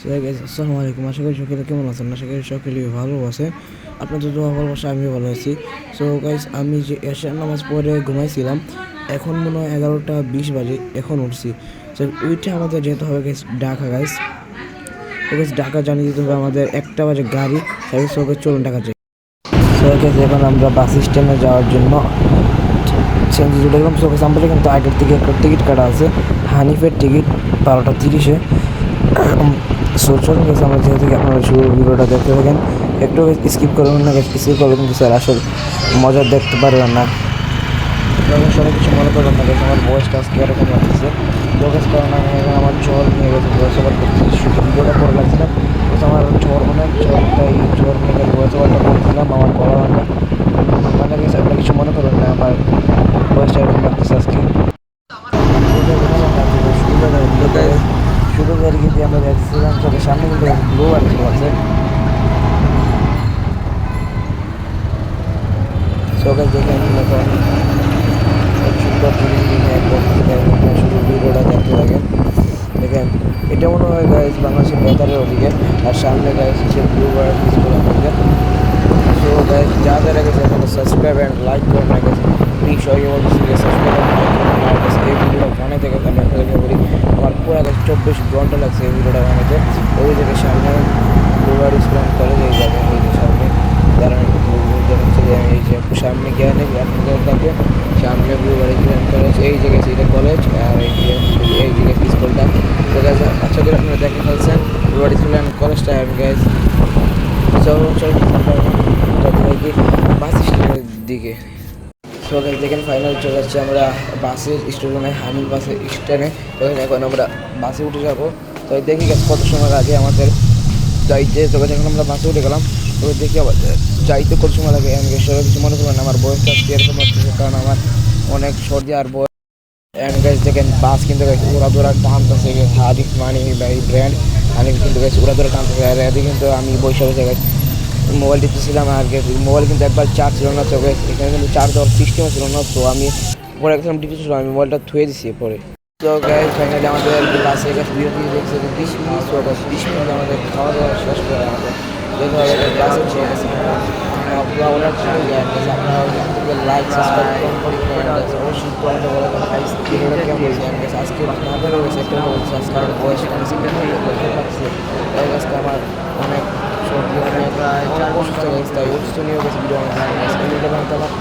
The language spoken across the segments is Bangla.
আসসালামু আলাইকুম। আশা করি সকলে কেমন আছেন? আশা করি সকলেই ভালো আছে। আপনাদের দোয়া ভালোবাসা আমিও ভালো আছি। সো গাইস, আমি যে এশার নামাজ পড়ে ঘুমাইছিলাম, এখন মনে হয় 11টা 20 বাজে, এখন উঠছি। সো ওইটা আমাদের যেতে হবে গাইস ঢাকা গাইস। তো গাইস ঢাকা জানিয়ে দিতে হবে আমাদের 1টা বাজে গাড়ি সার্ভিস হবে, চলুন ঢাকা যাই। সো গাইস, এখন আমরা বাস স্ট্যান্ডে যাওয়ার জন্য চেঞ্জ দেখলাম। সো গাইস, আমাদের কিন্তু আগের থেকে একটা টিকিট কাটা আছে, হানিফের টিকিট 12টা 30-এ। চলুন গেছে আমরা যেহেতু থেকে আপনারা শুরু ভিডিওটা দেখতে থাকেন, একটু স্কিপ করবেন না, স্কিপ করলে কিন্তু স্যার আসল মজা দেখতে পারবেন না। সবাই কিছু মনে করবেন না, গেছে আমার বয়সটা আজকে এরকম লাগতেছে। তো গেছে কারণ আমি এখন আমার জ্বর নিয়ে গেছে, ভয়েস ওভার করতেছি, শুধু ভিডিওটা করে লাগছিলাম। আমার জ্বর অনেক জ্বরটা, এই জ্বর নিয়ে গেছে ভয়েস ওভারটা করছিলাম, আমার গলা মানে গেছে। আপনারা কিছু মনে করবেন না, আমার বয়সটা এরকম লাগতেছে আজকে। শুরু করে কিন্তু আমরা দেখছিলাম চোখের সামনে কিন্তু ব্লু আর কিছু আছে। চোখে দেখে এখন সুন্দর শুধু ভিডিওটা দেখতে থাকেন। দেখেন, এটা মনে হয় গাইজ বাংলাদেশের বেতারের ওদিকে, আর সামনে গাইজ হচ্ছে ব্লু আর পিসগুলো থাকে। সো গাইজ যা যারা গেছে এখানে সাবস্ক্রাইব অ্যান্ড লাইক করে না গেছে, প্লিজ সবাই বলতেছি যে সাবস্ক্রাইব অ্যান্ড লাইক করে না গেছে। এই ভিডিওটা বানাইতে গেছে আমি আপনাদেরকে বলি, আমার পুরো 24 ঘন্টা লাগছে এই ভিডিওটা বানাইতে। ওই থেকে সামনে ব্লু আর স্কুল কলেজ এই যাবে, এই যে সামনে দাঁড়ানো হচ্ছে যে এই যে সামনে গিয়ে নেবে আপনাদের কাছে, সামনে ব্লু আর স্কুল কলেজ, এই জায়গায় এটা কলেজ, আর এই জায়গায় স্কুলটা। তো গাইজ আশা করি আপনারা দেখে ফেলছেন ব্লু আর স্কুল কলেজটা। আমি গাইজ বাস স্ট্যান্ডের দিকে। তো দেখেন ফাইনাল চলে যাচ্ছে আমরা বাসের স্টেশনে, হানি বাসের স্ট্যান্ডে। এখন আমরা বাসে উঠে যাবো। তো দেখি গেছে কত সময় লাগে আমাদের যাইতে। তো এখন আমরা বাসে উঠে গেলাম। তো দেখি আবার যাইতে কত সময় লাগে। আমি সবাই কিছু মনে করবেন আমার বয়সটা আজকে এরকম লাগতেছে, কারণ আমার অনেক সর্দি আর বয়স। অ্যান্ড গাইজ দেখেন বাস কিন্তু ওরা ধরা টানতেছে, হানিফ মানি বা এই ব্র্যান্ড হানিফ কিন্তু গাইজ ওরা ধরে টানতেছে। আর এদিকে কিন্তু আমি বসে বসে গাইজ মোবাইল টিপতেছিলাম, আর মোবাইল কিন্তু একবার চার্জ ছিল না। তো এখানে কিন্তু চার্জ দেওয়ার সিস্টেমও ছিল না। তো আমি পরে একদম টিপতেছিলাম, আমি মোবাইলটা থুয়ে দিছি পরে। তো গাইজ ফাইনালি আমাদের বাসে কাছে বিরতি দেখছে 20 মিনিট। তো 20 মিনিট আমাদের খাওয়া দাওয়া শেষ করে আমাদের যেতে হবে বাসে উঠে গেছে। আপনারা অনেক আপনারা লাইক সাবস্ক্রাইব অবশ্যই কমেন্টে বলে দেবেন গাইজ ভিডিওটা কেমন হয়েছে। আমি গাছ আজকে আপনাদের কাছে একটা বলছি, আজকে আমার বয়স লাগছে, তাই আজকে আমার অনেক সর্দি, অনেক অসুস্থ গেছে, তাই অসুস্থ নিয়ে গেছে ভিডিও ভিডিওটা বানাতে আমার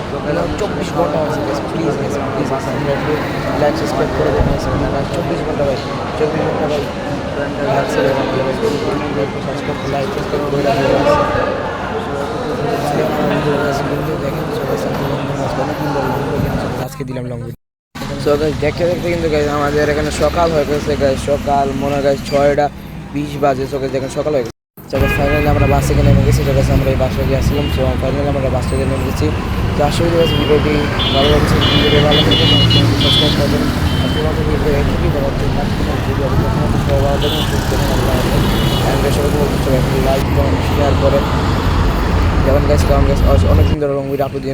24 ঘন্টা হয়েছে গেছে। প্লিজ গেছে প্লিজ আপনারা একটু লাইক সাবস্ক্রাইব করে দেবেন। 24 ঘন্টা ভাই, 24 ঘন্টা ভাই লাইক সাবস্ক্রাইব করে আজকে দিলাম লং ভিডিও। সো গাইজ দেখতে দেখতে কিন্তু গাইজ আমাদের এখানে সকাল হয়ে গেছে গাইজ, সকাল মনে হয় গাইজ 6টা 20 বাজে। সো গাইজ এখন সকাল হয়ে গেছে। ফাইনালি আমরা বাস থেকে নেমে গেছি। তো গাইজ আমরা এই বাসে গিয়ে আসলাম। সো ফাইনালি আমরা বাস থেকে নেমে গেছি। তো আশা করি গাইজ ভিডিওটি ভালো লাগছে, ভিডিওটি ভালো লাগছে সাবস্ক্রাইব করবেন। আর তোমাদের ভিডিও একটুকুই দেওয়ার জন্য ভিডিও সবাই ভালো থাকবেন, সুস্থ থাকবেন, সবাই লাইক কমেন্ট শেয়ার করেন। যেমন গাইজ কারণ গাইজ অনেকদিন ধরে লং ভিডিও আপলোড